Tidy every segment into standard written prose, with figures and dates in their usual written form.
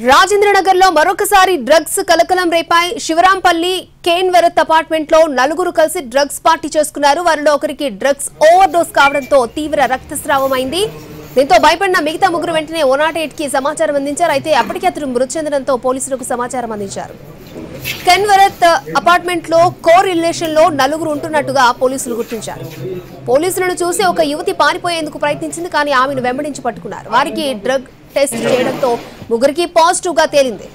రాజేంద్రనగర్ లో మరొకసారి డ్రగ్స్ కలకలం రేపాయి. శివరాంపల్లి కేన్వరత్ అపార్ట్మెంట్ లో నలుగురు కలిసి డ్రగ్స్ పార్టీ చేసుకున్నారు. వారిలో ఒకరికి డ్రగ్స్ ఓవర్ డోస్ కావడంతో తీవ్ర రక్తస్రావమైంది. దీంతో భయపడిన మిగతా ముగ్గురు వెంటనే 108 కి సమాచారం అందించారు. అయితే అప్పటికే అతను మృతి చెందడంతో పోలీసులకు సమాచారం అందించారు. కేన్వరత్ అపార్ట్మెంట్ లో కో రిలేషన్ లో నలుగురు ఉంటున్నట్టుగా పోలీసులు గుర్తించారు. పోలీసులను చూసి ఒక యువతి పారిపోయేందుకు ప్రయత్నించింది, కానీ ఆమెను వెంబడించి పట్టుకున్నారు. వారికి డ్రగ్ టెస్ట్ చేయడంతో ముగ్గురికి పాజిటివ్ గా తేలింది.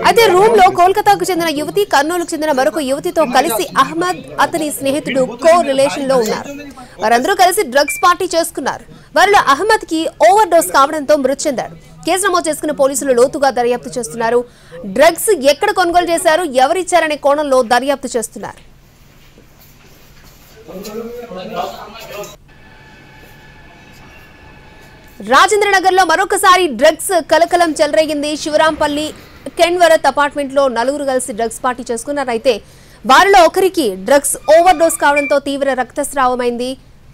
అయితే రూమ్ లో కోల్కతాకు చెందిన యువతి, కర్నూలుకు చెందిన మరొక యువతితో కలిసి అహ్మద్, అతని స్నేహితుడు కో రిలేషన్ లో ఉన్నారు. వారందరూ కలిసి డ్రగ్స్ పార్టీ చేసుకున్నారు. వారిలో అహ్మద్ కి ఓవర్ డోస్ కావడంతో మృతి చెందాడు. కేసు నమోదు చేసుకున్న పోలీసులు లోతుగా దర్యాప్తు చేస్తున్నారు. డ్రగ్స్ ఎక్కడ కొనుగోలు చేశారు, ఎవరిచ్చారనే కోణంలో దర్యాప్తు చేస్తున్నారు. రాజేంద్రనగర్ లో మరొకసారి డ్రగ్స్ కలకలం చెలరేగింది. శివరాంపల్లి కేన్వరత్ అపార్ట్మెంట్ లో నలుగురు కలిసి డ్రగ్స్ పార్టీ చేసుకున్నారు. అయితే వారిలో ఒకరికి డ్రగ్స్ ఓవర్ డోస్ కావడంతో తీవ్ర రక్తస్రావమైంది.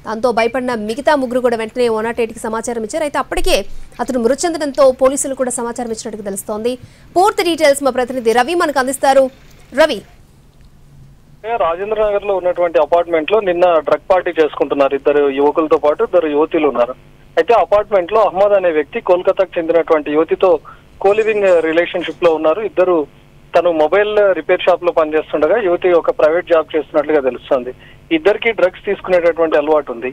దాంతో భయపడిన మిగతా ముగ్గురు కూడా వెంటనే 108 కి సమాచారం ఇచ్చారు. అయితే అప్పటికే అతను మృతి చెందడంతో పోలీసులు కూడా సమాచారం ఇచ్చినట్టు తెలుస్తోంది. పూర్తి డీటెయిల్స్ మా ప్రతినిధి రవి మనకు అందిస్తారు. రవి, రాజేంద్రనగర్ లో ఉన్నటువంటి అపార్ట్మెంట్ లో నిన్న డ్రగ్ పార్టీ చేసుకుంటున్నారు. ఇద్దరు యువకులతో పాటు ఇద్దరు యువతులు ఉన్నారు. అయితే అపార్ట్మెంట్ లో అహ్మద్ అనే వ్యక్తి కోల్కతాకు చెందినటువంటి యువతితో కోలివింగ్ రిలేషన్షిప్ లో ఉన్నారు. ఇద్దరు తను మొబైల్ రిపేర్ షాప్ లో పనిచేస్తుండగా యువతి ఒక ప్రైవేట్ జాబ్ చేస్తున్నట్లుగా తెలుస్తుంది. ఇద్దరికి డ్రగ్స్ తీసుకునేటటువంటి అలవాటు ఉంది.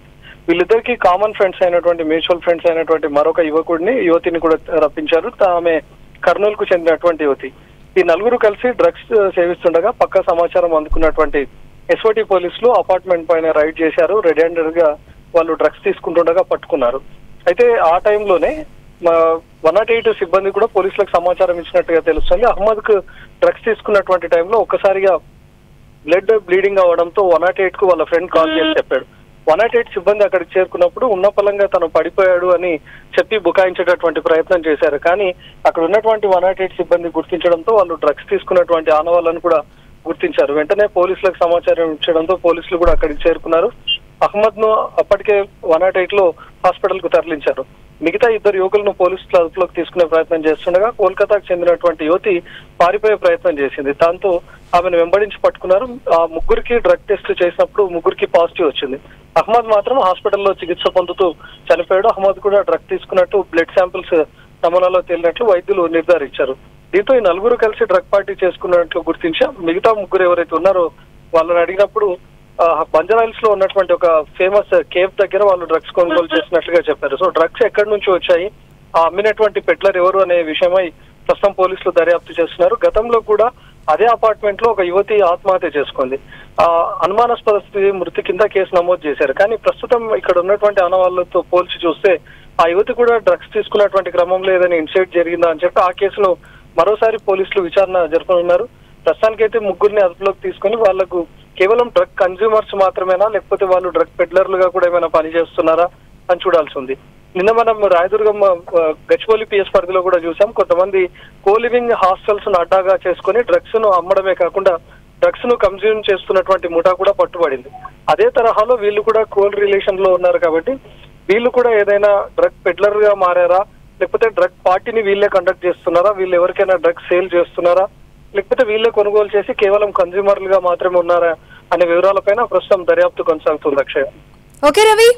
వీళ్ళిద్దరికి కామన్ ఫ్రెండ్స్ అయినటువంటి మ్యూచువల్ ఫ్రెండ్స్ అయినటువంటి మరొక యువతిని కూడా రప్పించారు. ఆమె కర్నూలు కు చెందినటువంటి యువతి. ఈ నలుగురు కలిసి డ్రగ్స్ సేవిస్తుండగా పక్క సమాచారం అందుకున్నటువంటి ఎస్ఓటి పోలీసులు అపార్ట్మెంట్ పైన రైడ్ చేశారు. రెడ్ హ్యాండెడ్ గా వాళ్ళు డ్రగ్స్ తీసుకుంటుండగా పట్టుకున్నారు. అయితే ఆ టైంలోనే 108 సిబ్బంది కూడా పోలీసులకు సమాచారం ఇచ్చినట్టుగా తెలుస్తుంది. అహ్మద్ కు డ్రగ్స్ తీసుకున్నటువంటి టైంలో ఒక్కసారిగా బ్లడ్ బ్లీడింగ్ అవడంతో 108 కు వాళ్ళ ఫ్రెండ్ కాల్ చేసి చెప్పాడు. 108 సిబ్బంది అక్కడికి చేరుకున్నప్పుడు ఉన్న పలంగా తను పడిపోయాడు అని చెప్పి బుకాయించేటటువంటి ప్రయత్నం చేశారు. కానీ అక్కడ ఉన్నటువంటి 108 సిబ్బంది గుర్తించడంతో వాళ్ళు డ్రగ్స్ తీసుకున్నటువంటి ఆనవాళ్లను కూడా గుర్తించారు. వెంటనే పోలీసులకు సమాచారం ఇచ్చడంతో పోలీసులు కూడా అక్కడికి చేరుకున్నారు. అహ్మద్ ను అప్పటికే 108 లో హాస్పిటల్ కు తరలించారు. మిగతా ఇద్దరు యువకులను పోలీసులు అదుపులోకి తీసుకునే ప్రయత్నం చేస్తుండగా కోల్కతాకు చెందినటువంటి యువతి పారిపోయే ప్రయత్నం చేసింది. దాంతో ఆమెను వెంబడించి పట్టుకున్నారు. ఆ ముగ్గురికి డ్రగ్ టెస్ట్ చేసినప్పుడు ముగ్గురికి పాజిటివ్ వచ్చింది. అహ్మద్ మాత్రం హాస్పిటల్లో చికిత్స పొందుతూ చనిపోయాడు. అహ్మద్ కూడా డ్రగ్ తీసుకున్నట్టు బ్లడ్ శాంపిల్స్ నమూనాలో తేలినట్లు వైద్యులు నిర్ధారించారు. దీంతో ఈ నలుగురు కలిసి డ్రగ్ పార్టీ చేసుకున్నట్లు గుర్తించాం. మిగతా ముగ్గురు ఎవరైతే ఉన్నారో వాళ్ళని అడిగినప్పుడు బంజారాహిల్స్ లో ఉన్నటువంటి ఒక ఫేమస్ కేఫ్ దగ్గర వాళ్ళు డ్రగ్స్ కొనుగోలు చేసినట్లుగా చెప్పారు. సో డ్రగ్స్ ఎక్కడి నుంచి వచ్చాయి, ఆ అమ్మినటువంటి పెడ్లర్ ఎవరు అనే విషయమై ప్రస్తుతం పోలీసులు దర్యాప్తు చేస్తున్నారు. గతంలో కూడా అదే అపార్ట్మెంట్ లో ఒక యువతి ఆత్మహత్య చేసుకుంది. అనుమానాస్పద మృతి కింద కేసు నమోదు చేశారు. కానీ ప్రస్తుతం ఇక్కడ ఉన్నటువంటి ఆనవాళ్లతో పోల్చి చూస్తే ఆ యువతి కూడా డ్రగ్స్ తీసుకున్నటువంటి క్రమంలో ఏదైనా ఇన్సిడెంట్ జరిగిందా అని చెప్పి ఆ కేసులో మరోసారి పోలీసులు విచారణ జరపనున్నారు. ప్రస్తుతానికైతే ముగ్గురిని అదుపులోకి తీసుకుని వాళ్లకు కేవలం డ్రగ్ కన్స్యూమర్స్ మాత్రమేనా, లేకపోతే వాళ్ళు డ్రగ్ పెడ్లర్లుగా కూడా ఏమైనా పనిచేస్తున్నారా అని చూడాల్సి ఉంది. నిన్న మనం రాయదుర్గం గచ్చిబౌలి పిఎస్ పరిధిలో కూడా చూసాం. కొంతమంది కోలివింగ్ హాస్టల్స్ ను అడ్డాగా చేసుకుని డ్రగ్స్ ను అమ్మడమే కాకుండా డ్రగ్స్ ను కన్స్యూమ్ చేస్తున్నటువంటి ముఠా కూడా పట్టుబడింది. అదే తరహాలో వీళ్ళు కూడా కోల్ రిలేషన్ లో ఉన్నారు కాబట్టి వీళ్ళు కూడా ఏదైనా డ్రగ్ పెడ్లర్ గా మారారా, లేకపోతే డ్రగ్ పార్టీని వీళ్ళే కండక్ట్ చేస్తున్నారా, వీళ్ళు ఎవరికైనా డ్రగ్ సేల్ చేస్తున్నారా, లేకపోతే వీళ్ళే కొనుగోలు చేసి కేవలం కన్స్యూమర్లుగా మాత్రమే ఉన్నారా అనే వివరాలపైన ప్రస్తుతం దర్యాప్తు కొనసాగుతుంది. అక్షయ్. ఓకే రవి.